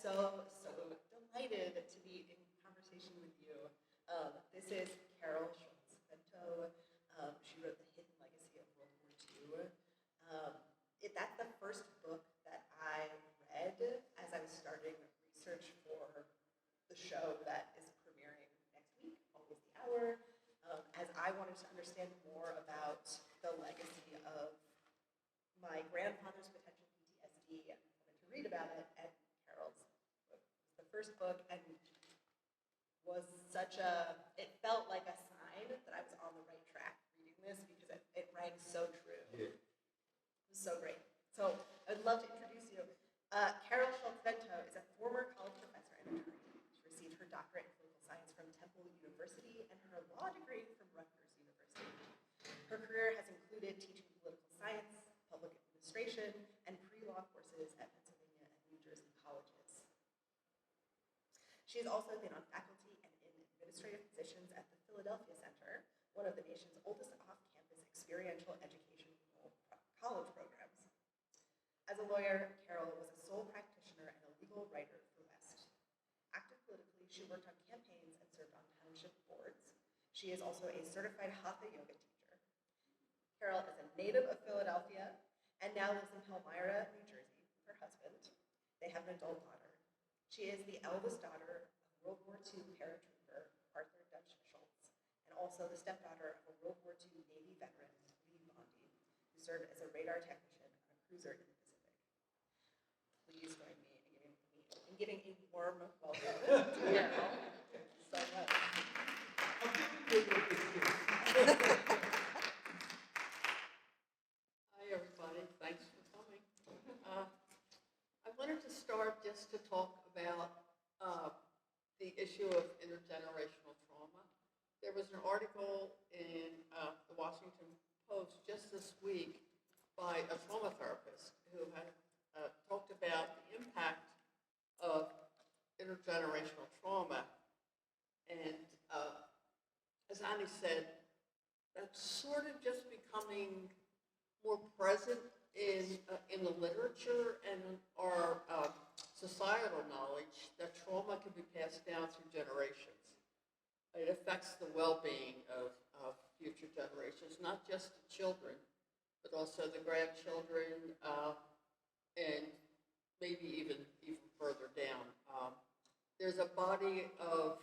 so delighted to be in conversation with you. This is Carol Schultz Vento. She wrote The Hidden Legacy of World War II. That's the first book that I read as I was starting research for the show that is premiering next week, Always the Hour, as I wanted to understand more about the legacy of my grandfather's potential PTSD. I wanted to read about it, and Carol's book was the first book, and was it felt like a sign that I was on the right track reading this because it rang so true. Yeah. It was so great. So I'd love to introduce you. Carol Schultz Vento is a former college professor and attorney. She received her doctorate in political science from Temple University and her law degree from Rutgers University. Her career has included teaching political science, public administration, and pre-law courses at Pennsylvania and New Jersey colleges. She has also been on faculty and in administrative positions at the Philadelphia Center, one of the nation's oldest off-campus experiential education college programs. As a lawyer, Carol was a sole practitioner and a legal writer for West. Active politically, she worked on campaigns and served on township boards. She is also a certified hatha yoga teacher. Carol is a native of Philadelphia and now lives in Palmyra, New Jersey, with her husband. They have an adult daughter. She is the eldest daughter of World War II paratrooper Arthur Dutch Schultz, and also the stepdaughter of a World War II Navy veteran, Lee Bondi, who served as a radar technician on a cruiser in the Pacific. Please join me in giving a warm welcome to Carol. Thank you so much. Hi, everybody. Thanks for coming. I wanted to start just to talk about the issue of intergenerational trauma. There was an article in the Washington Post just this week by a trauma therapist who had talked about the impact of intergenerational trauma. And as Annie said, that's sort of just becoming more present in the literature and our societal knowledge that trauma can be passed down through generations. It affects the well-being of future generations, not just the children, but also the grandchildren, and maybe even further down. There's a body of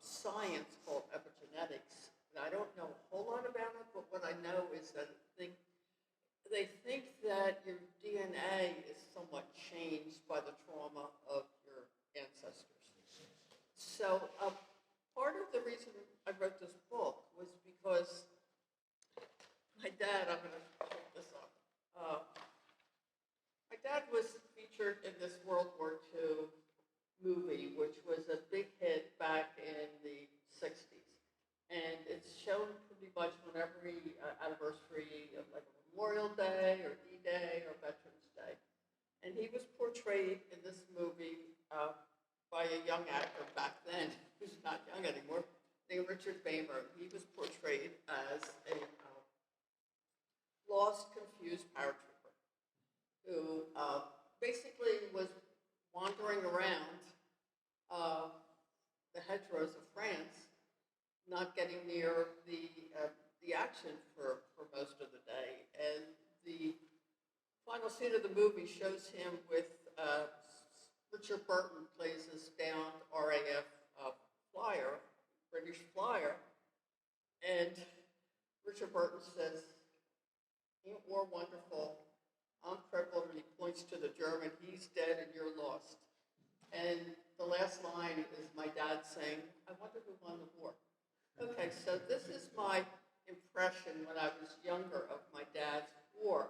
science called epigenetics, and I don't know a whole lot about it, but what I know is that they think that your DNA is somewhat changed by the trauma of your ancestors. So part of the reason I wrote this book was because my dad, I'm going to put this up. My dad was featured in this World War II movie, which was a big hit back in the 60s. And it's shown pretty much on every anniversary of like Memorial Day or D-Day or Veterans Day. And he was portrayed in this movie by a young actor back then, who's not young anymore, named Richard Bamer. He was portrayed as a lost, confused paratrooper who basically was wandering around the hedgerows of France, not getting near the action for most of the day. And the final scene of the movie shows him with Richard Burton plays this downed RAF flyer, British flyer, and Richard Burton says, "Ain't war wonderful? I'm crippled," and he points to the German, "He's dead and you're lost." And the last line is my dad saying, "I wonder who won the war." Okay, so this is my impression when I was younger of my dad's war.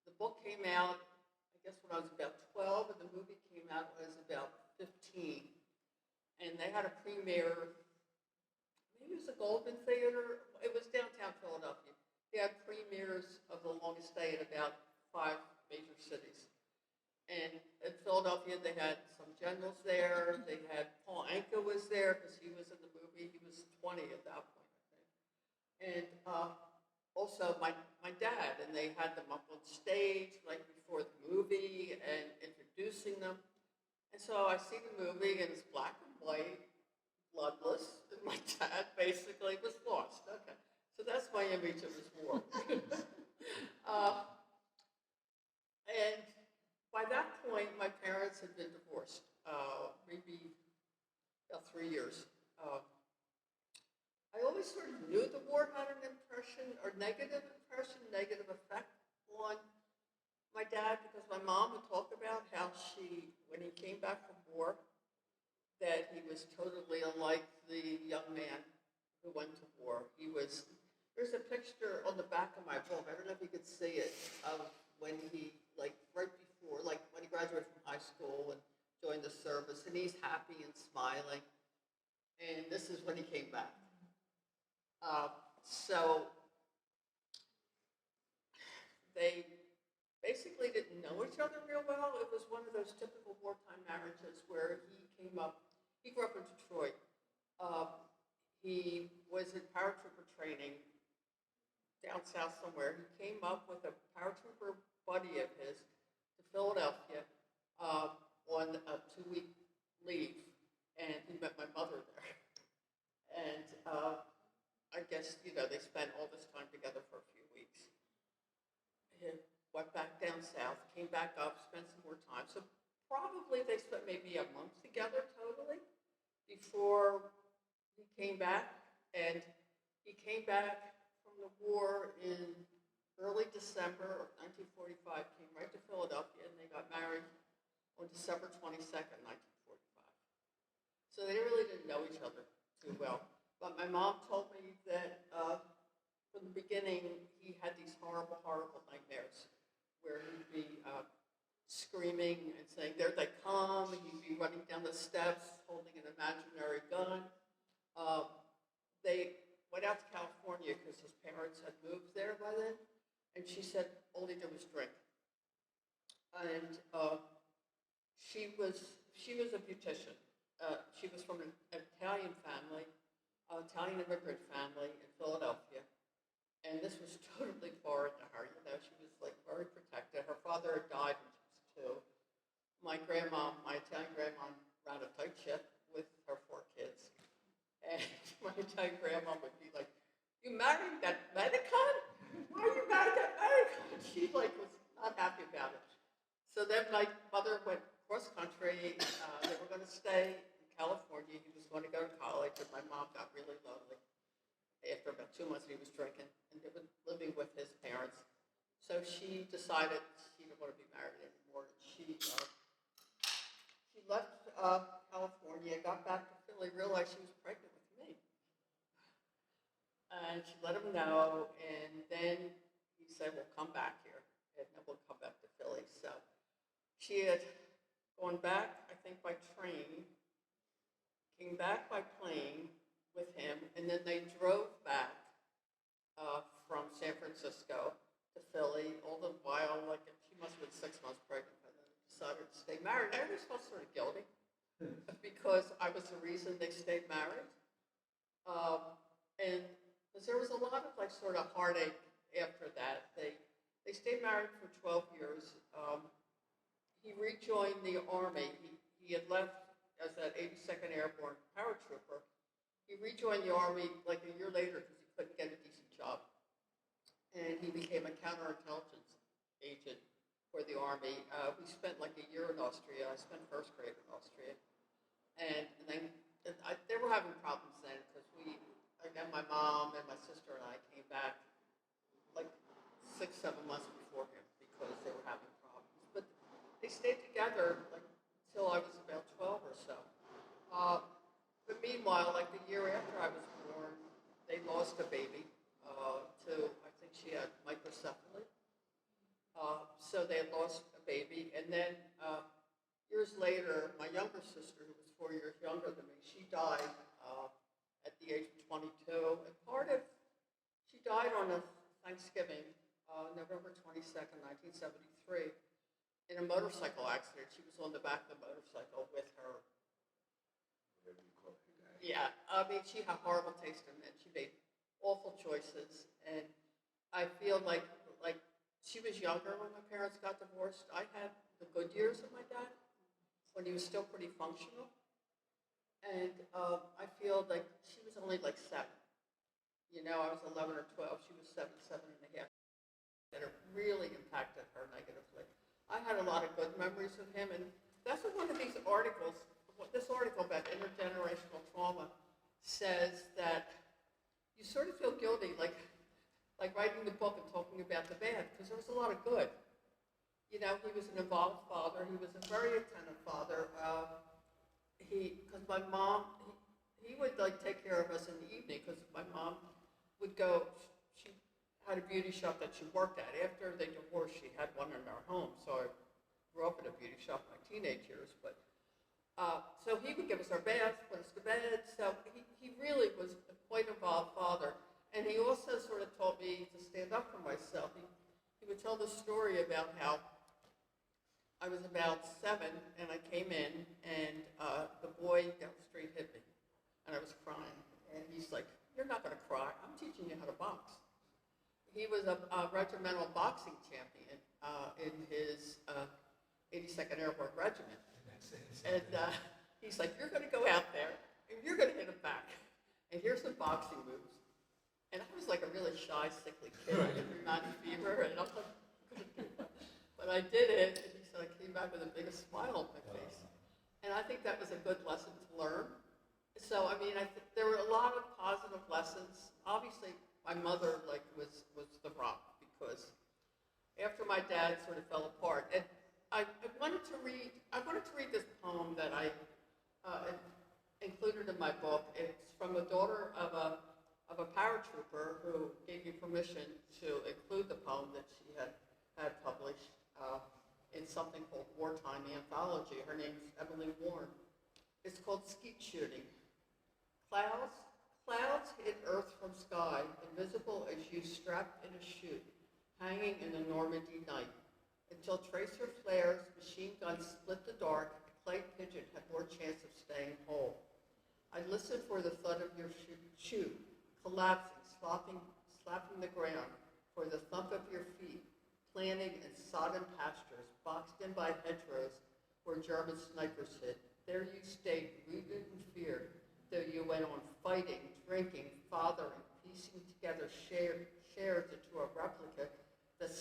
The book came out, I guess, when I was about 12, and the movie came out when I was about 15. And they had a premiere, maybe it was a Golden Theater, it was downtown Philadelphia. They had premieres of The Longest Day in about 5 major cities. And in Philadelphia, they had some generals there. They had Paul Anka was there because he was in the movie. He was 20 at that point, I think. And also my dad, and they had them up on stage right before the movie and introducing them. And so I see the movie, and it's black and white, bloodless, and my dad basically was lost. Okay, so that's my image of his war. uh, and by that point, my parents had been divorced, maybe about 3 years. I always sort of knew the war had an impression, or negative impression, negative effect on my dad, because my mom would talk about how when he came back from war, that he was totally unlike the young man who went to war. There's a picture on the back of my book, I don't know if you could see it, of when he, right before, when he graduated from high school and joined the service, and he's happy and smiling. And this is when he came back. So they basically didn't know each other real well. It was one of those typical wartime marriages where he grew up in Detroit. He was in paratrooper training down south somewhere. He came up with a paratrooper buddy of his to Philadelphia on a 2-week leave, and he met my mother there. And I guess, they spent all this time together for a few weeks. He went back down south, came back up, spent some more time. So probably they spent maybe a month together totally before he came back. And he came back from the war in early December of 1945, came right to Philadelphia, and they got married on December 22nd, 1945. So they really didn't know each other too well. But my mom told me that from the beginning, he had these horrible, horrible nightmares where he'd be screaming and saying, "There they come," and he'd be running down the steps holding an imaginary gun. They went out to California because his parents had moved there by then, and she said all he did was drink. And she was a beautician. She was from an Italian family, Italian immigrant family in Philadelphia, and this was totally foreign to her. She was very protected. Her father had died when she was 2. My Italian grandma, ran a tight ship with her 4 kids, and my Italian grandma would be like, "You married that American? Why are you married that American?" She was not happy about it. So then my mother went cross country. They were going to stay in California. He was going to go to college, and my mom got really lonely. After about 2 months, he was drinking and living with his parents. So she decided she didn't want to be married anymore. She left California, got back to Philly, realized she was pregnant with me. And she let him know, and then he said, "Well, come back here, and then we'll come back to Philly." So she had gone back, I think, by train, came back by plane with him, and then they drove back from San Francisco to Philly, all the while, she must have been 6 months pregnant by then, decided to stay married. I always felt sort of guilty because I was the reason they stayed married. And because there was a lot of sort of heartache after that. They stayed married for 12 years. He rejoined the Army. He had left as an 82nd Airborne paratrooper. He rejoined the Army a year later because he couldn't get a decent job. And he became a counterintelligence agent for the Army. We spent a year in Austria. I spent first grade in Austria. And then they were having problems then because my mom and my sister and I came back 6, 7 months before him because they were having problems. But they stayed together until I was about 12 or so. But meanwhile, the year after I was born, they lost a baby I think she had microcephaly. So they had lost a baby. And then years later, my younger sister, who was 4 years younger than me, she died at the age of 22. And she died on a Thanksgiving, November 22nd, 1973, in a motorcycle accident. She was on the back of the motorcycle with her. Yeah, she had horrible taste in men. She made awful choices, and I feel like she was younger when my parents got divorced. I had the good years of my dad, when he was still pretty functional. And I feel like she was only like 7. You know, I was 11 or 12. She was 7, 7.5. And it really impacted her negatively. I had a lot of good memories of him. And that's what one of these articles, this article about intergenerational trauma says that you sort of feel guilty, like writing the book and talking about the bad, because there was a lot of good. You know, he was an involved father. He was a very attentive father. Because my mom, he would like take care of us in the evening, because my mom would go, she had a beauty shop that she worked at. After they divorced, she had one in our home, so I grew up in a beauty shop in my teenage years. But so he would give us our baths, put us to bed. So he really was a quite involved father. And he also sort of taught me to stand up for myself. He would tell the story about how I was about 7, and I came in, and the boy down the street hit me, and I was crying. And he's like, "You're not going to cry. I'm teaching you how to box." He was a regimental boxing champion in his 82nd Airborne Regiment. And he's like, "You're going to go out there, and you're going to hit him back. And here's some boxing moves." And I was like a really shy, sickly kid. I had rheumatic fever, and I was like, "I'm going to do that." But I did it, and he said I came back with the biggest smile on my face. And I think that was a good lesson to learn. So, I mean, there were a lot of positive lessons. Obviously, my mother was the rock, because after my dad sort of fell apart, and I wanted to read this poem that I included in my book. It's from the daughter of a paratrooper who gave me permission to include the poem that she had published in something called Wartime Anthology. Her name's Emily Warren. It's called Skeet Shooting. Clouds hit earth from sky, invisible as you strapped in a chute, hanging in the Normandy night. Until tracer flares, machine guns split the dark, a clay pigeon had more chance of staying whole. I listened for the thud of your shoe, collapsing, slapping the ground, for the thump of your feet, planting in sodden pastures, boxed in by hedgerows where German snipers hid. There you stayed, rooted in fear, though you went on fighting, drinking, fathering, piecing together shares into a replica that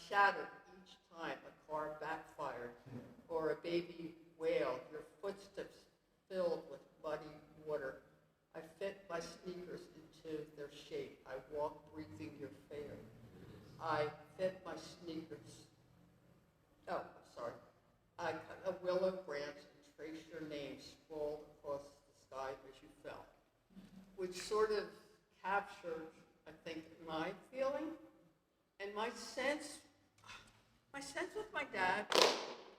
shattered each time a car backfired or a baby wailed, your footsteps filled with muddy water. I fit my sneakers into their shape. I walk breathing your fare. I fit my sneakers. Oh, I'm sorry. I cut a willow branch and trace your name scrawled across the sky as you fell, which sort of captured, I think, my feeling and my sense with my dad when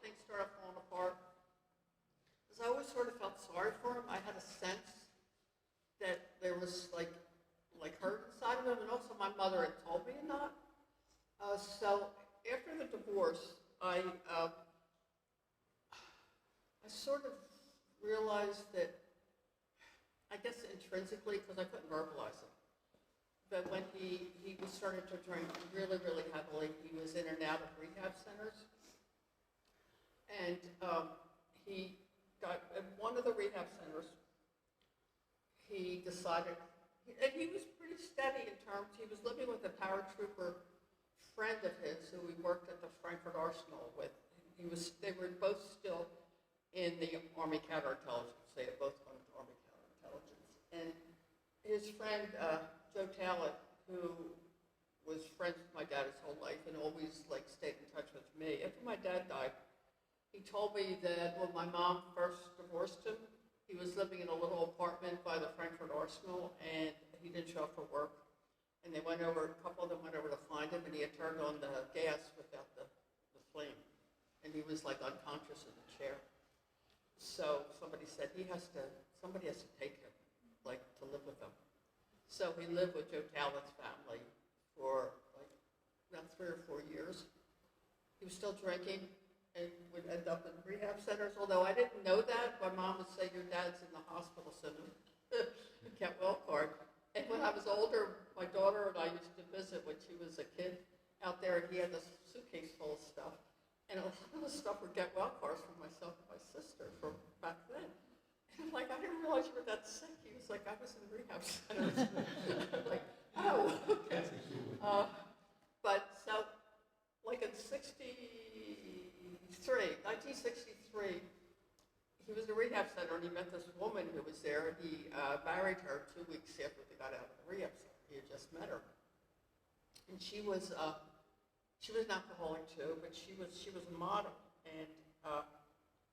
things started falling apart. Because I always sort of felt sorry for him. I had a sense that there was like hurt inside of him, and also my mother had told me not. So after the divorce, I sort of realized that, I guess intrinsically, because I couldn't verbalize it, that when he was starting to drink really, really heavily, he was in and out of rehab centers. And he got, at one of the rehab centers, he decided, and he was pretty steady in terms, he was living with a paratrooper friend of his who he worked at the Frankfurt Arsenal with. They were both still in the Army Counterintelligence. They had both gone to Army Counterintelligence. And his friend, Joe Talent, who was friends with my dad his whole life and always stayed in touch with me. After my dad died, he told me that when my mom first divorced him, he was living in a little apartment by the Frankfurt Arsenal, and he didn't show up for work. And a couple of them went over to find him, and he had turned on the gas without the flame. And he was unconscious in the chair. So somebody said somebody has to take him, to live with him. So he lived with Joe Talent's family for about 3 or 4 years. He was still drinking and would end up in rehab centers, although I didn't know that. My mom would say, "Your dad's in the hospital center." Can't well card. And when I was older, my daughter and I used to visit when she was a kid out there, and he had this suitcase full of stuff. And a lot of the stuff were get well cards for myself and my sister from back then. And I'm like, I didn't realize you were that sick. He was like, I was in a rehab center. I'm like, oh, okay. But so, like in 1963, he was in a rehab center and he met this woman who was there, and he married her 2 weeks after they got out of the rehab center. He had just met her. And she was an alcoholic too, but she was a model. And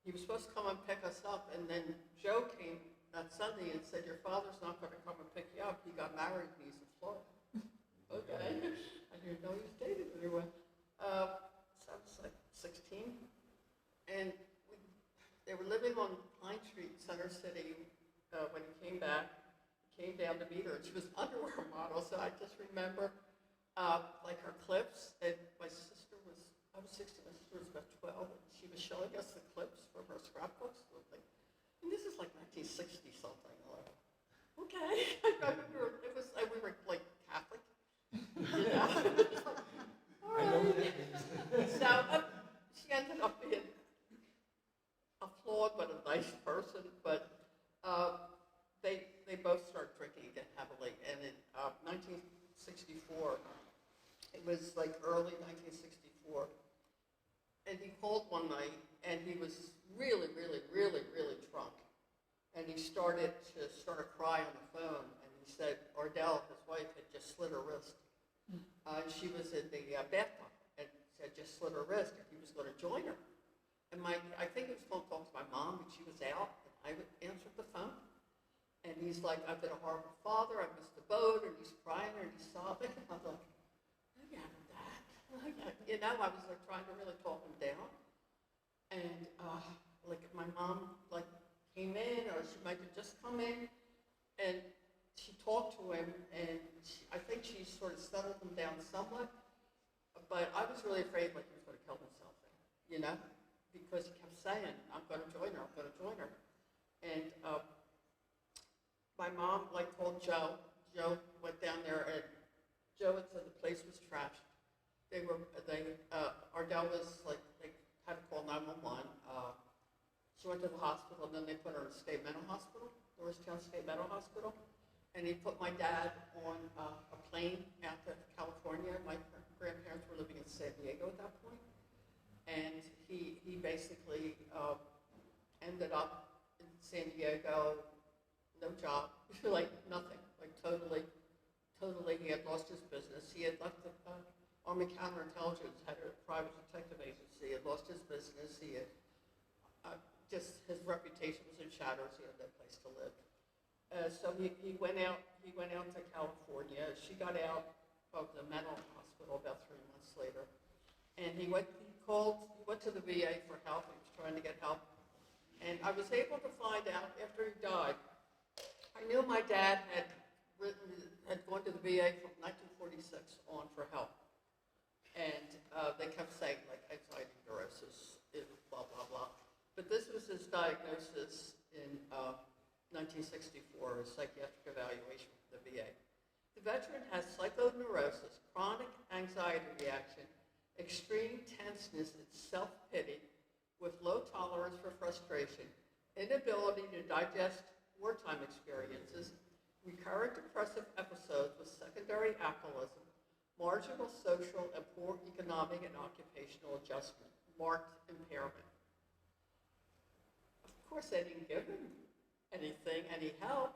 he was supposed to come and pick us up, and then Joe came that Sunday and said, your father's not going to come and pick you up. He got married and he's in Florida. Okay. I didn't know he was dating anyone. So I was like 16. And they were living on Pine Street, Center City, when he came back. He came down to meet her, and she was an underwear model, so I just remember like her clips, and I was 16, my sister was about 12, and she was showing us the clips from her scrapbooks. And this is like 1960 something. Like, okay. I remember we were like Catholic. You know? All right. So she ended up being a flawed but a nice person, but they both started drinking again heavily, and in 1964, it was like early 1964, and he called one night, and he was really, really, really, really drunk, and he started to cry on the phone, and he said Ardell, his wife, had just slit her wrist, and she was in the bathtub, and had just slit her wrist, and he was going to join her, and I think he was going to talk to my mom, but she was out, and I answered the phone, and he's like, I've been a horrible father, I missed the boat, and he's crying, and he's sobbing, and I'm like, yeah, that. You know, I was like trying to really talk him down, and like my mom like came in, or she might have just come in, and she talked to him, and I think she sort of settled him down somewhat, but I was really afraid like he was going to kill himself, you know, because he kept saying, I'm going to join her, I'm going to join her, and my mom like told Joe. Joe went down there, and Joe had said the place was trashed. Ardell was like, they had to call 911. She went to the hospital, and then they put her in a state mental hospital, Norristown State Mental Hospital. And he put my dad on a plane out to California. My grandparents were living in San Diego at that point. And he basically ended up in San Diego, no job, like nothing, like totally, he had lost his business. He had left the Army Counterintelligence, had a private detective agency, he had lost his business, he had just, his reputation was in shatters, he had no place to live. So he went out to California. She got out of the mental hospital about 3 months later. And he went to the VA for help, he was trying to get help. And I was able to find out after he died, I knew my dad had gone to the VA from 1946 on for help. And they kept saying, like, anxiety neurosis, blah, blah, blah. But this was his diagnosis in 1964, a psychiatric evaluation from the VA. The veteran has psychoneurosis, chronic anxiety reaction, extreme tenseness and self-pity, with low tolerance for frustration, inability to digest wartime experiences, recurrent depressive episodes with secondary alcoholism, marginal social and poor economic and occupational adjustment, marked impairment. Of course, they didn't give him anything, any help.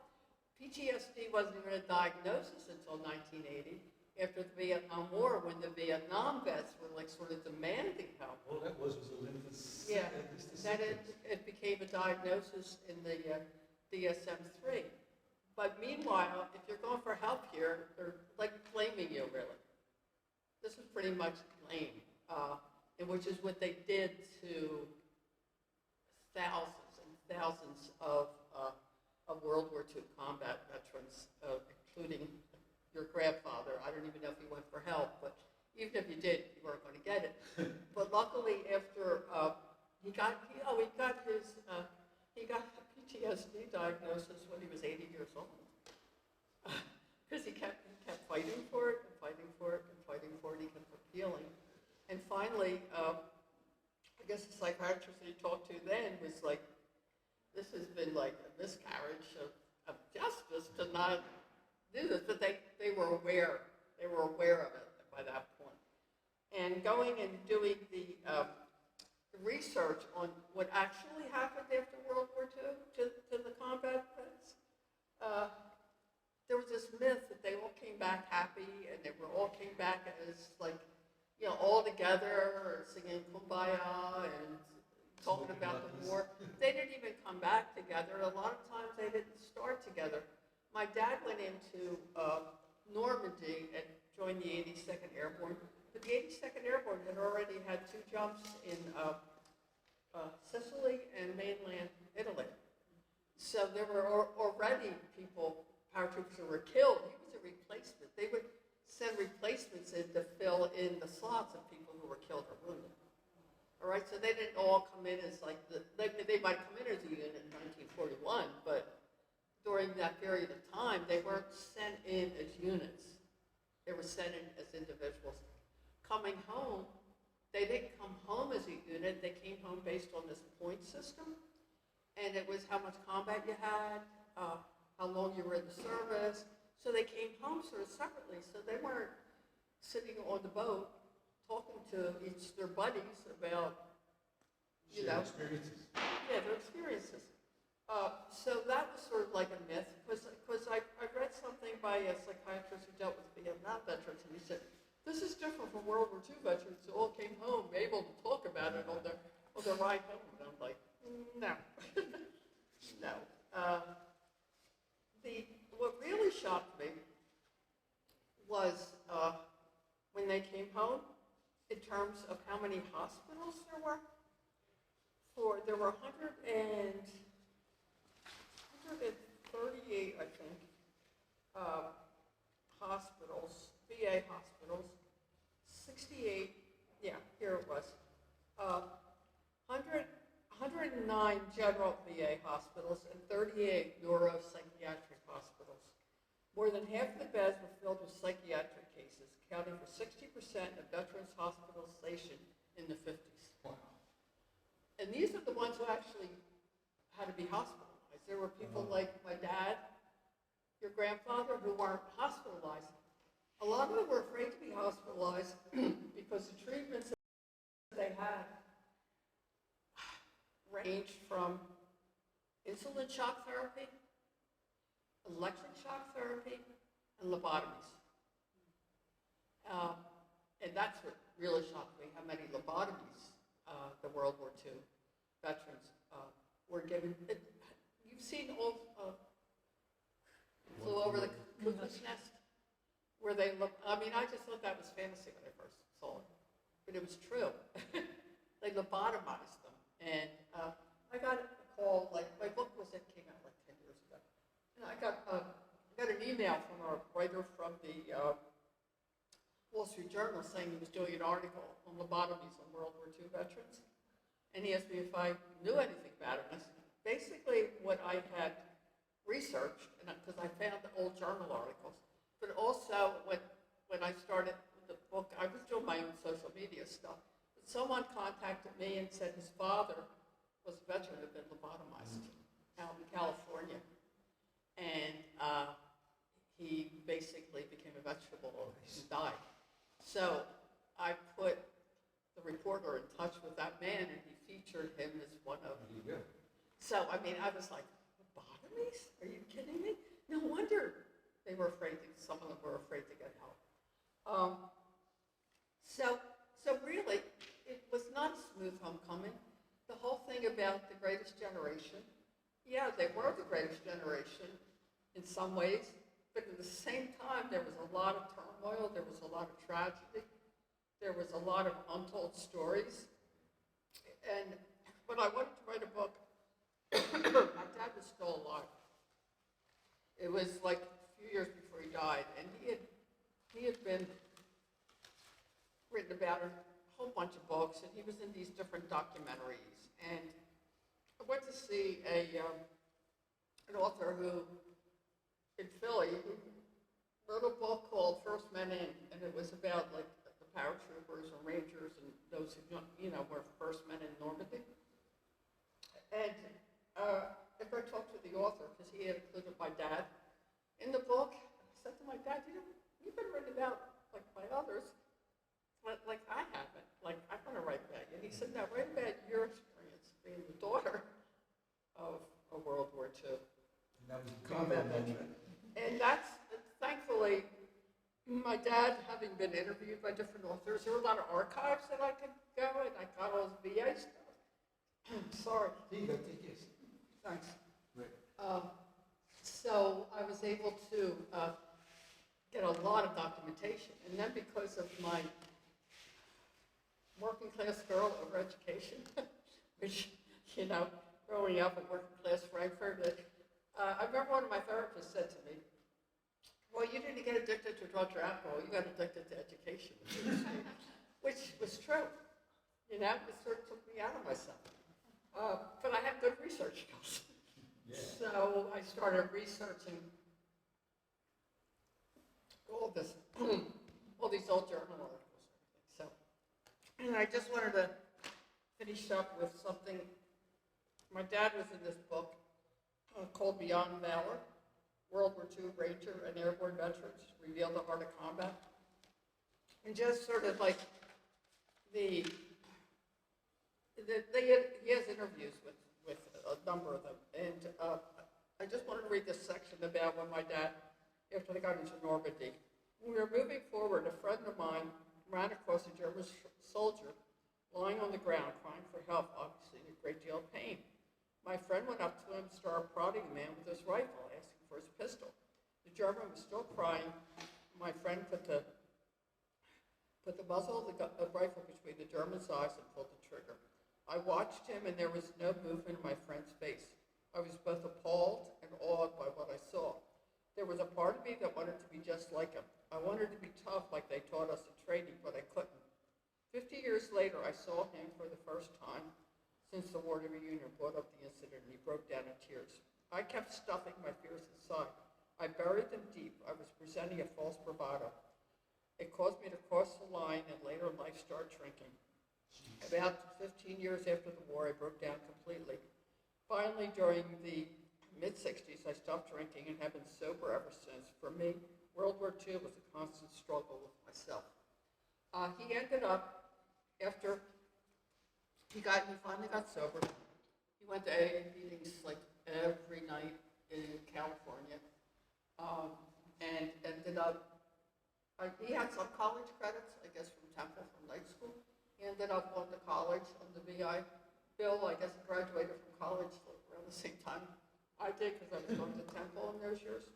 PTSD wasn't even a diagnosis until 1980, after the Vietnam War, when the Vietnam vets were like sort of demanding help. All that was a lymphus. Yeah, then it became a diagnosis in the DSM-3. But meanwhile, if you're going for help here, they're like blaming you, really. This is pretty much blame, which is what they did to thousands and thousands of World War II combat veterans, including your grandfather. I don't even know if he went for help, but even if you did, you weren't going to get it. But luckily, after he got the PTSD diagnosis when he was 80 years old, because he kept fighting for it and fighting for it and fighting for it. And he kept appealing, and finally, guess the psychiatrist that he talked to then was like, this has been like a miscarriage of justice to not do this, but they were aware. They were aware of it by that point. And going and doing the research on what actually happened after World War II to the combat vets, there was this myth that they all came back happy and they all came back as like, you know, all together, singing Kumbaya and talking about the war. They didn't even come back together. A lot of times they didn't start together. My dad went into Normandy and joined the 82nd Airborne, but the 82nd Airborne had already had 2 jumps in Sicily and mainland Italy. So there were already people, paratroopers who were killed. He was a replacement. They would send replacements in to fill in the slots of people who were killed or wounded. All right, so they didn't all come in as like, they might come in as a unit in 1941, but during that period of time, they weren't sent in as units. They were sent in as individuals. Coming home, they didn't come home as a unit. They came home based on this point system. And it was how much combat you had, how long you were in the service. So they came home sort of separately. So they weren't sitting on the boat talking to their buddies about, you know. Experiences. Yeah, their experiences. So that was sort of like a myth, because I read something by a psychiatrist who dealt with Vietnam veterans, and he said, this is different from World War II veterans who all came home able to talk about it on their ride home. And I'm like, no. No. What really shocked me was when they came home, in terms of how many hospitals there were. There were 138, I think, hospitals, VA hospitals, 68, yeah, here it was, 109 general VA hospitals and 38 neuropsychiatric hospitals. More than half of the beds were filled with psychiatric cases, accounting for 60% of veterans' hospitalization in the 50s. Wow. And these are the ones who actually had to be hospitalized. There were people like my dad, your grandfather, who weren't hospitalized. A lot of them were afraid to be hospitalized because the treatments that they had ranged from insulin shock therapy, electric shock therapy, and lobotomies. And that's what really shocked me, how many lobotomies the World War II veterans were given. You've seen all Flew Over the Cuckoo's Nest, where they look, I mean, I just thought that was fantasy when I first saw it, but it was true. They lobotomized them, and I got a call, like, my book came out like 10 years ago, and I got an email from a writer from the Wall Street Journal saying he was doing an article on lobotomies on World War II veterans, and he asked me if I knew anything about it. And I said, basically what I had researched, because I found the old journal articles, but also when I started the book, I was doing my own social media stuff. But someone contacted me and said his father was a veteran who had been lobotomized out in California. And he basically became a vegetable and died. So I put the reporter in touch with that man, and he featured him as one of them. So, I mean, I was like, lobotomies? Are you kidding me? No wonder they were afraid, some of them were afraid to get help. So really, it was not a smooth homecoming. The whole thing about the greatest generation, yeah, they were the greatest generation in some ways, but at the same time, there was a lot of turmoil, there was a lot of tragedy, there was a lot of untold stories. And when I wanted to write a book, my dad was still alive. It was like a few years before he died, and he had been written about a whole bunch of books, and he was in these different documentaries. And I went to see an author who, in Philly, who wrote a book called First Men In, and it was about like the paratroopers or rangers and those who, were first men in Normandy. And if I talked to the author, because he had included my dad in the book, I said to my dad, you've been written about like by others, but like I haven't. Like I want to write about you. And he said, no, write about your experience being the daughter of a World War II. And that was combat veteran. And that's thankfully my dad having been interviewed by different authors. There were a lot of archives that I could go, and I got all this VA stuff. Sorry. There you go, take this. Thanks. Right. So I was able to get a lot of documentation. And then because of my working class girl over education, which, growing up in working class Frankfurt, I remember one of my therapists said to me, well, you didn't get addicted to drugs or alcohol, you got addicted to education. Which was true. It sort of took me out of myself. But I have good research skills. Yeah. So I started researching all this, all these old journal articles and everything. And I just wanted to finish up with something. My dad was in this book called Beyond Valor. World War II Ranger and Airborne Veterans Reveal the Heart of Combat. And just sort of like he has interviews with a number of them. And I just wanted to read this section about when my dad, after they got into Normandy, when we were moving forward, a friend of mine ran across a German soldier lying on the ground crying for help, obviously in a great deal of pain. My friend went up to him, started prodding the man with his rifle, asking for his pistol. The German was still crying. My friend put the muzzle of the rifle between the German's eyes and pulled the trigger. I watched him, and there was no movement in my friend's face. I was both appalled and awed by what I saw. There was a part of me that wanted to be just like him. I wanted to be tough like they taught us in training, but I couldn't. 50 years later, I saw him for the first time since the war reunion brought up the incident, and he broke down in tears. I kept stuffing my fears inside. I buried them deep. I was presenting a false bravado. It caused me to cross the line and later in life start drinking. About 15 years after the war, I broke down completely. Finally, during the mid-60s, I stopped drinking and have been sober ever since. For me, World War II was a constant struggle with myself. He ended up, after he finally got sober, he went to AA meetings like every night in California, and ended up, he had some college credits, I guess from Temple, from night school. He ended up going to college on the VI bill. I guess he graduated from college around the same time I did, because I was going to Temple in those years.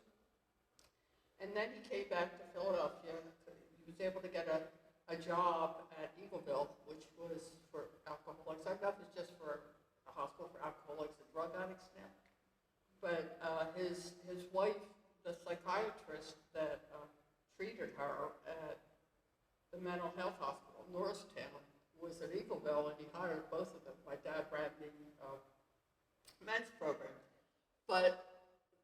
And then he came back to Philadelphia. He was able to get a job at Eagleville, which was for alcoholics. I don't know if it's just for a hospital for alcoholics and drug addicts now. But his wife, the psychiatrist that treated her at the mental health hospital in Norristown, was at Eagleville, and he hired both of them. My dad ran the men's program. But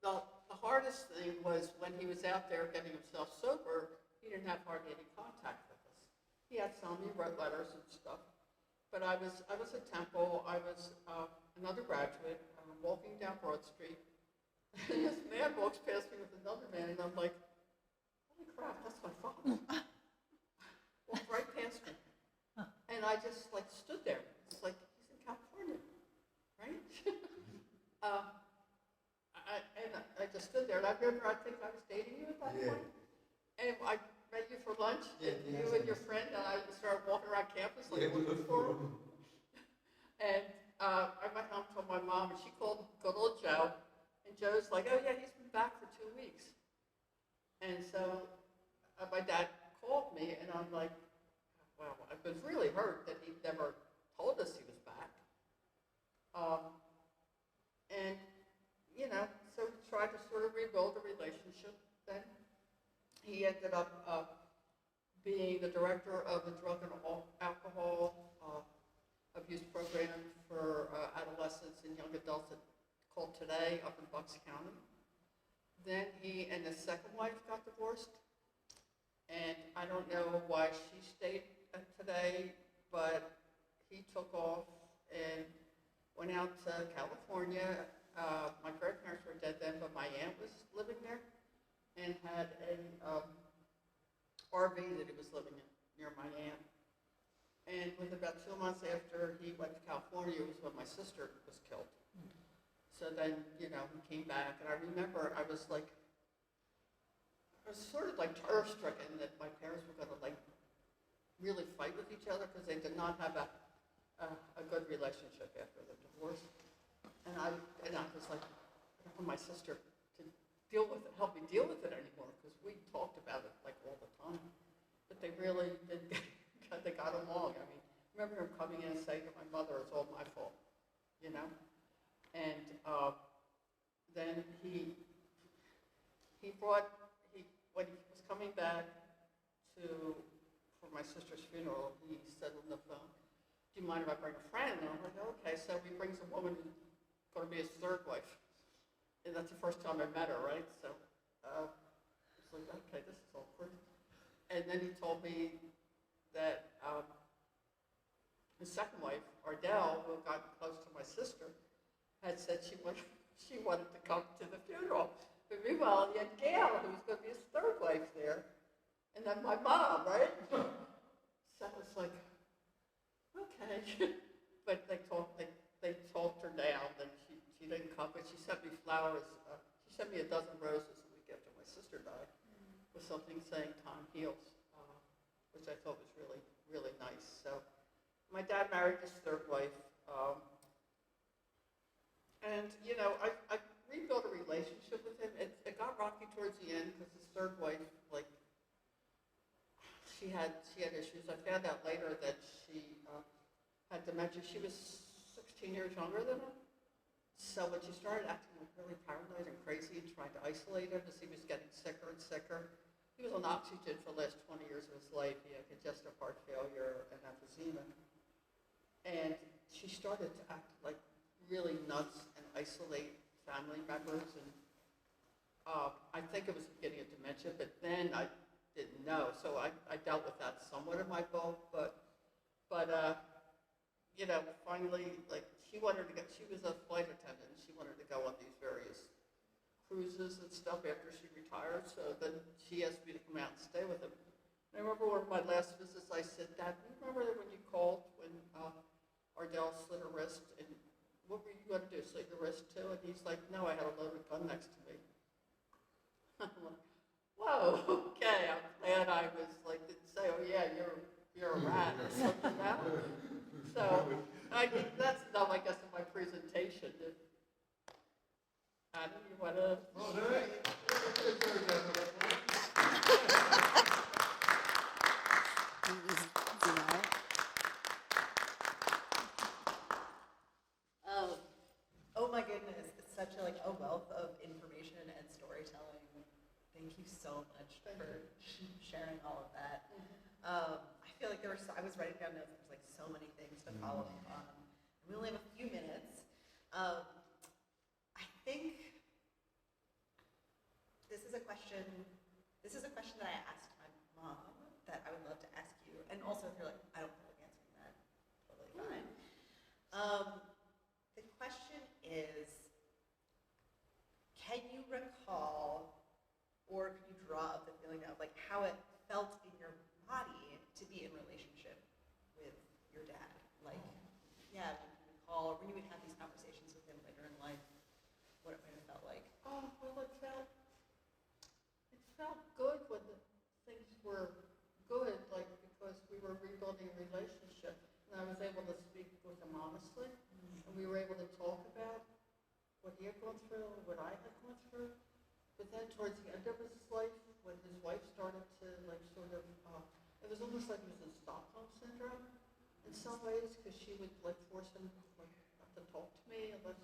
the hardest thing was when he was out there getting himself sober, he didn't have hardly any contact with us. He had some, he wrote letters and stuff. But I was at Temple, I was an undergraduate, walking down Broad Street, and this man walks past me with another man, and I'm like, holy crap, that's my father. Walked right past me. And I just like stood there. It's like, he's in California, right? I just stood there, and I remember, I think I was dating you at that point. And I met you for lunch, and you and your friend, and I started walking around campus like looking for him. And I went home to my mom, and she called good old Joe, and Joe's like, oh yeah, he's been back for 2 weeks. And so my dad called me, and I'm like, wow, I was really hurt that he never told us he was back. And, so we tried to sort of rebuild a relationship then. He ended up being the director of the drug and alcohol abuse program for adolescents and young adults called Today up in Bucks County. Then he and his second wife got divorced, And I don't know why she stayed today, but he took off and went out to California. My grandparents were dead then, but my aunt was living there and had a RV that he was living in near my aunt. And within about 2 months after he went to California was when my sister was killed. So then, he came back, and I remember I was sort of like terror-stricken that my parents were going to really fight with each other because they did not have a good relationship after the divorce. And I was like, I don't want my sister to help me deal with it anymore because we talked about it all the time. But they really did. They got along. I mean, I remember him coming in and saying to my mother, "It's all my fault," And then when he was coming back for my sister's funeral, he said on the phone, "Do you mind if I bring a friend?" And I'm like, "Okay." So he brings a woman who's going to be his third wife, and that's the first time I met her, right? So it's like, okay, this is awkward. And then he told me that his second wife, Ardell, who got close to my sister, had said she wanted to come to the funeral. But meanwhile, he had Gail, who was going to be his third wife there, and then my mom, right? So it was like, okay. But they talked her down, and she didn't come, but she sent me flowers. She sent me a dozen roses the week after my sister died, with something saying "Time heals," which I thought was really, really nice. So my dad married his third wife, and I rebuilt a relationship with him. It got rocky towards the end because his third wife, she had issues. I found out later that she had dementia. She was 16 years younger than him. So when she started acting really paranoid and crazy and trying to isolate him as he was getting sicker and sicker, he was on oxygen for the last 20 years of his life. He had congestive heart failure and emphysema. And she started to act really nuts and isolate family members. And I think it was the beginning of dementia, but then I didn't know. So I dealt with that somewhat in my book. But finally, she was a flight attendant. She wanted to go on these various cruises and stuff after she retired. So then she asked me to come out and stay with him. And I remember one of my last visits, I said, "Dad, do you remember when you called when Ardell slit her wrist? And what were you going to do, slit your wrist too?" And he's like, "No, I had a loaded gun next to me." I'm like, whoa, okay. I'm glad I was didn't say, "Oh yeah, you're a rat," or something like that. So that's enough, I guess, in my presentation. Adam, you want to? Oh, all right. Oh my goodness, it's such a wealth of information and storytelling. Thank you so much for sharing all of that. I feel like I was writing down notes. There's so many things to follow up on. We only have a few minutes. I think this is a question that I asked my mom that I would love to ask you. And also, if you're like, I don't feel like answering that, totally fine. The question is, can you recall or can you draw up the feeling of how it felt in your body to be in relationship with your dad? Yeah, when you recall, or when you would have these conversations with him later in life, what it might have felt like. Oh, well, it felt good when the things were good, because we were rebuilding a relationship, and I was able to speak with him honestly, and we were able to talk about what he had gone through, what I had gone through. But then towards the end of his life, when his wife started to it was almost like he was in Stockholm syndrome in some ways, because she would force him not to talk to me unless,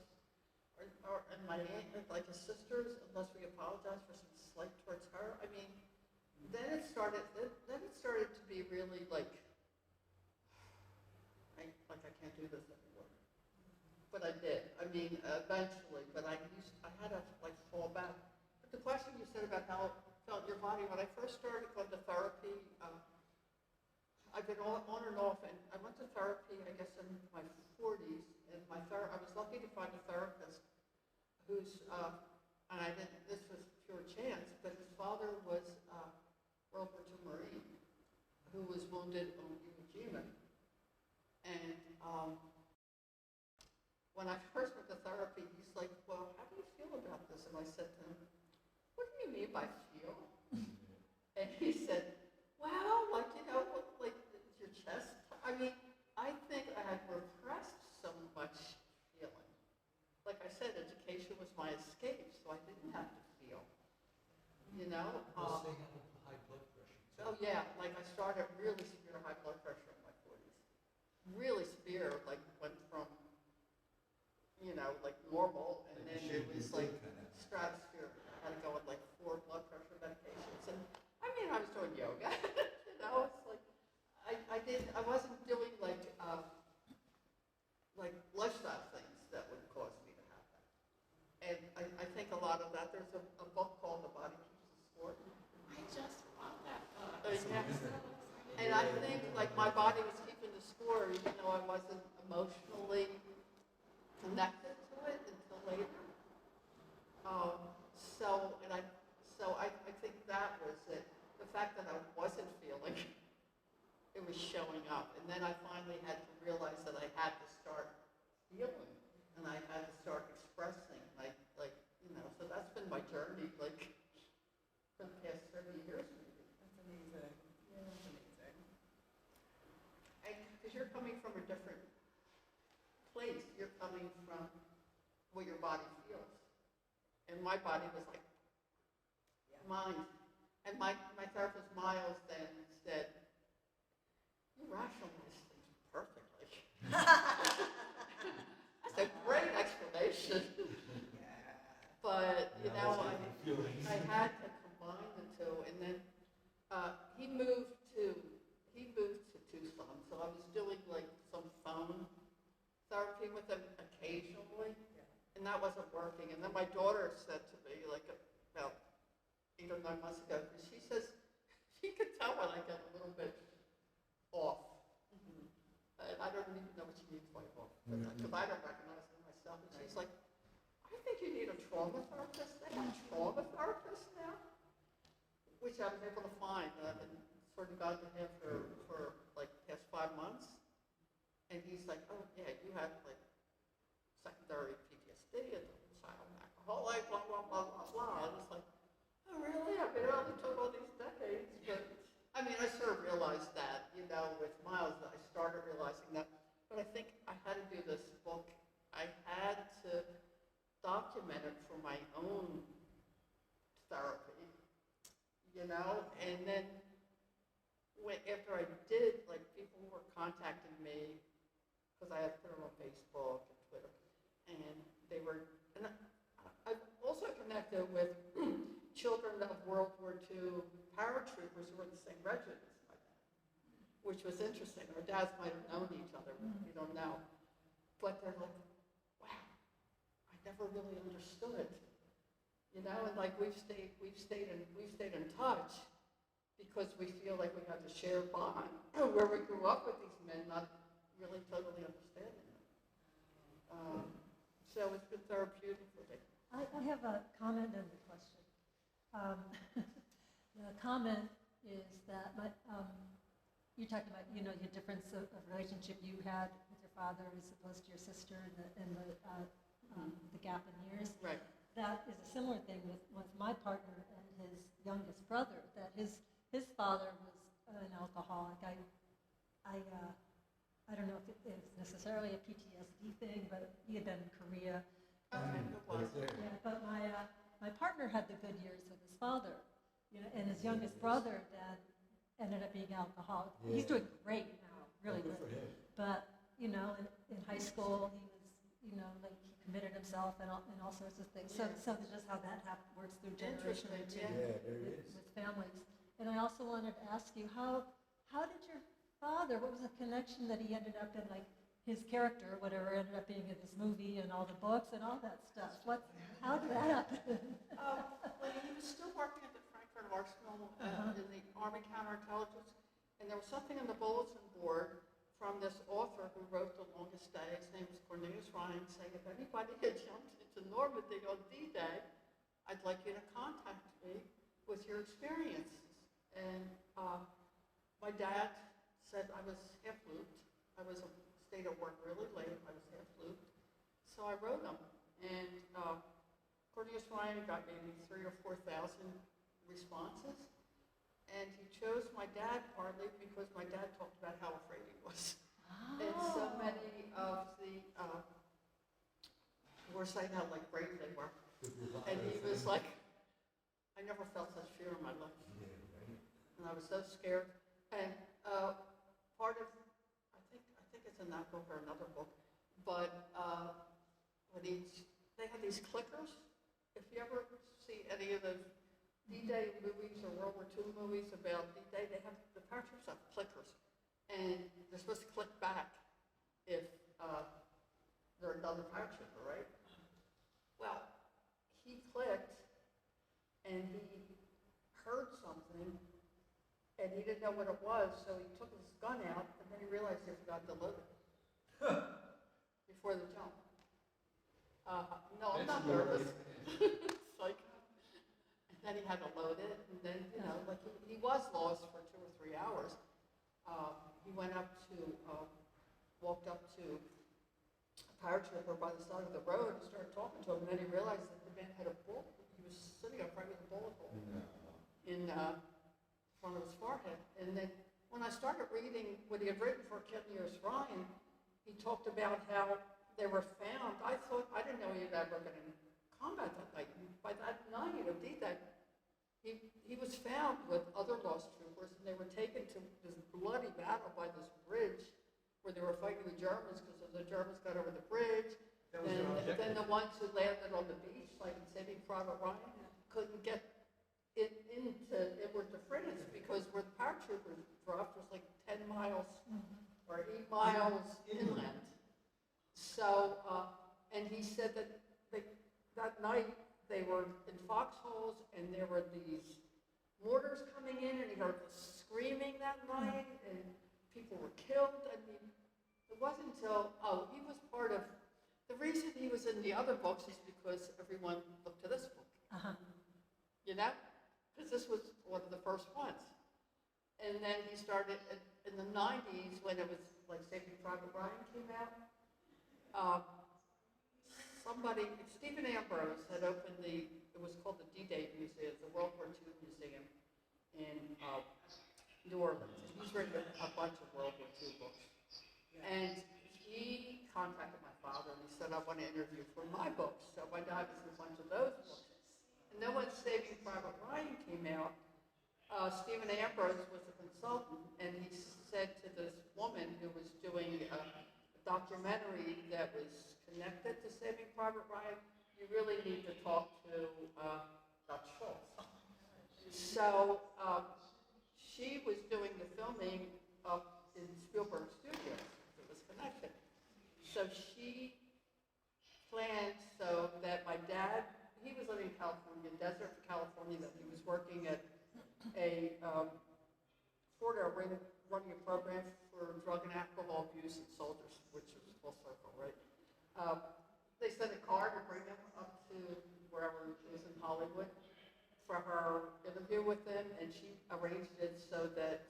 and my aunt, his sisters, unless we apologized for some slight towards her. I mean, then it started to be really I can't do this anymore. But I did. I mean, eventually. But I had to fall back. But the question you said about how felt your body. When I first started going to therapy, I've been on and off, and I went to therapy, I guess, in my 40s, and I was lucky to find a therapist who's, and this was pure chance, but his father was World War II Marine who was wounded on Iwo Jima. And when I first went to therapy, he's like, well, how do you feel about this? And I said to him, what do you mean by feel? And he said, well, like, like your chest. I mean, I think I had repressed so much feeling. Like I said, education was my escape, so I didn't have to feel. Plus they have high blood pressure. Oh yeah, like I started really severe high blood pressure in my 40s. Really severe, like went from, like normal, and then it was like stratosphere. I had to go on like 4 blood pressure medications, and I mean I was doing yoga. It's like I wasn't doing like lifestyle things that would cause me to have that. And I think a lot of that. There's a book called The Body Keeps the Score. I just bought that book. Yeah. And I think like my body was keeping the score, even though I wasn't emotionally connected to it until later. So I think that was it. The fact that I wasn't feeling, it was showing up. And then I finally had to realize that I had to start feeling, and I had to start expressing, so that's been my journey, like, for the past 30 years maybe. That's amazing. Yeah, that's amazing. Because you're coming from a different place. You're coming from what your body feels. And my body was like, mine. And my therapist, Miles, then said, you rationalize things perfectly. That's a great explanation. But, I had to combine the two. And then he moved to Tucson. So I was doing like some phone therapy with him occasionally. And that wasn't working. And then my daughter said to me, like about 8 or 9 months ago, because she says she could tell when I get a little bit off. And I don't even know what she means by off, because I don't recognize it myself. And she's like, I think you need a trauma therapist. They have trauma therapists now, which I was able to find. I've been sort of gone to him for like the past 5 months. And he's like, oh yeah, you have like secondary PTSD and child alcoholic, blah, blah, blah, blah, blah. And it's like, oh really? I mean, it only took all these decades. But I mean, I sort of realized that, with Miles, I started realizing that. But I think I had to do this book. I had to document it for my own therapy, and then after I did, like people were contacting me because I had put it on Facebook and Twitter, and I've also connected with children of World War II paratroopers who were in the same regiment as my dad, which was interesting. Our dads might have known each other, we don't know. But they're like, wow, I never really understood. And like we've stayed in touch because we feel like we have a shared bond where we grew up with these men, not really totally understanding them. So it's been therapeutic for me. I have a comment and a question. The comment is that you talked about your difference of relationship you had with your father as opposed to your sister and the gap in years. Right. That is a similar thing with my partner and his youngest brother. That his father was an alcoholic. I don't know if it's necessarily a PTSD thing, but he had been in Korea. Okay, it was. Yeah, but my partner had the good years with his father, and his youngest brother then ended up being alcoholic. Yeah. He's doing great now, really Good good. for him. But in high school, he was, like he committed himself and all sorts of things. So it's just how that works through generation Interesting, too, yeah. Yeah, there is. with families. And I also wanted to ask you, how did your father? What was the connection that he ended up in, like his character, whatever ended up being in this movie and all the books and all that stuff? How did that happen? When he was still working at the Frankfurt Art something on the bulletin board from this author who wrote The Longest Day. His name is Cornelius Ryan, saying if anybody had jumped into Normandy on D-Day, I'd like you to contact me with your experiences. And my dad said I was half looped. I stayed at work really late. I was half looped. So I wrote him. And Cornelius Ryan got maybe 3,000 or 4,000 responses. And he chose my dad partly because my dad talked about how afraid he was. Oh. And so many of the were saying how like brave they were. And he was like, I never felt such fear in my life. And I was so scared. And part of, I think it's in that book or another book, but when they had these clickers. If you ever see any of those D-Day movies or World War II movies about D-Day, they have the paratroopers have clickers, and they're supposed to click back if they're another paratrooper, right? Well, he clicked, and he heard something, and he didn't know what it was, so he took his gun out, and then he realized he forgot to load it before the jump. No, I'm not nervous. It's like. Then he had to load it, and then, like he was lost for 2 or 3 hours. He went up to, walked up to a paratrooper by the side of the road and started talking to him, and then he realized that the man had a bullet. He was sitting up right with a bullet hole in front of his forehead. And then when I started reading what he had written for Cornelius Ryan, he talked about how they were found. I didn't know he had ever been in combat that night. By that night of D-Day, he was found with other lost troopers, and they were taken to this bloody battle by this bridge where they were fighting the Germans, because the Germans got over the bridge. Then the ones who landed on the beach, like in Saving Private Ryan, couldn't get inward to France because where the paratroopers dropped was like 10 miles or 8 miles inland. So, and he said that that night, they were in foxholes, and there were these mortars coming in, and he heard screaming that night, and people were killed. I mean, it wasn't until, he was part of, the reason he was in the other books is because everyone looked to this book. Because this was one of the first ones. And then he started, in the 90s, when it was like Saving Private Ryan came out, Stephen Ambrose had opened it was called the D-Day Museum, the World War II Museum in New Orleans. And he's written a bunch of World War II books. And he contacted my father and he said, I want to interview for my books. So my dad was in a bunch of those books. And then when Saving Private Ryan came out, Stephen Ambrose was a consultant, and he said to this woman who was doing a documentary that was connected to Saving Private Ryan, you really need to talk to Dr. Schultz. So she was doing the filming up in Spielberg Studios. It was connected. So she planned so that my dad, he was living in California, desert California, that he was working at a Fort running a program for drug and alcohol abuse in soldiers, which was full circle, right? They sent a car to bring him up to wherever it was in Hollywood for her interview with him, and she arranged it so that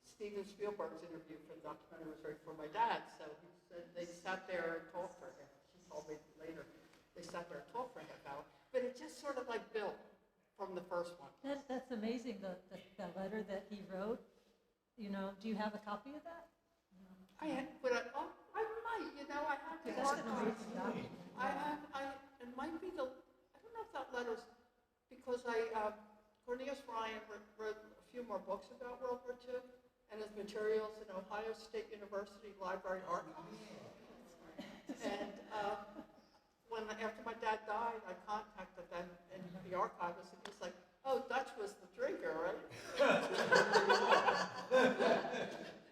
Steven Spielberg's interview for the documentary was right for my dad. So he said they sat there and talked for him. She told me later they sat there and talked for a half hour. But it just sort of like built from the first one. That's amazing, the letter that he wrote. You know, do you have a copy of that? I had, but I might, I have the That's an archive. amazing document. It might be I don't know if that letter's, because Cornelius Ryan wrote a few more books about World War II, and his materials in Ohio State University Library Archives. And after my dad died, I contacted them and the archivist, and he's like, oh, Dutch was the drinker, right?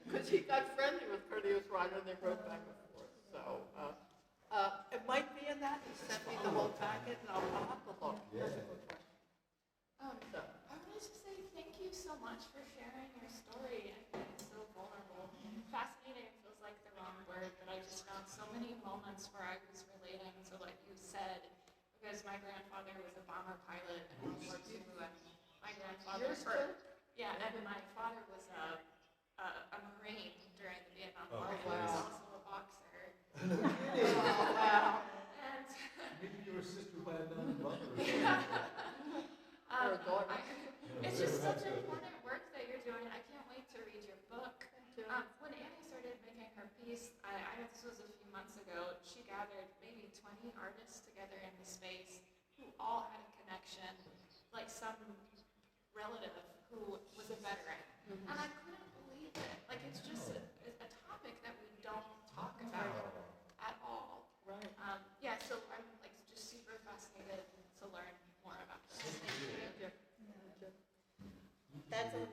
Because he got friendly with Cornelius Ryan, and they wrote back and forth. So it might be in that. He sent me the whole packet, and I'll have to look. That's a good question. I wanted to say thank you so much for sharing your story. I think because my grandfather was a bomber pilot in World War II, and my grandfather, Yours too? yeah, and my father was a Marine during the Vietnam Oh, War. He wow. was also a boxer. No kidding. Oh, wow. And Maybe you were sister by a mountain mother or something. Or a daughter. it's just such important work that you're doing. I can't wait to read your book. When Annie started making her piece, I know this was a few months ago, she gathered maybe 20 artists together in the space who all had a connection, like some relative who was a veteran. And I couldn't believe it. Like, it's just a topic that we don't talk about at all. Right. Yeah, so I'm like just super fascinated to learn more about this. Thank you. Thank you. Yeah. That's a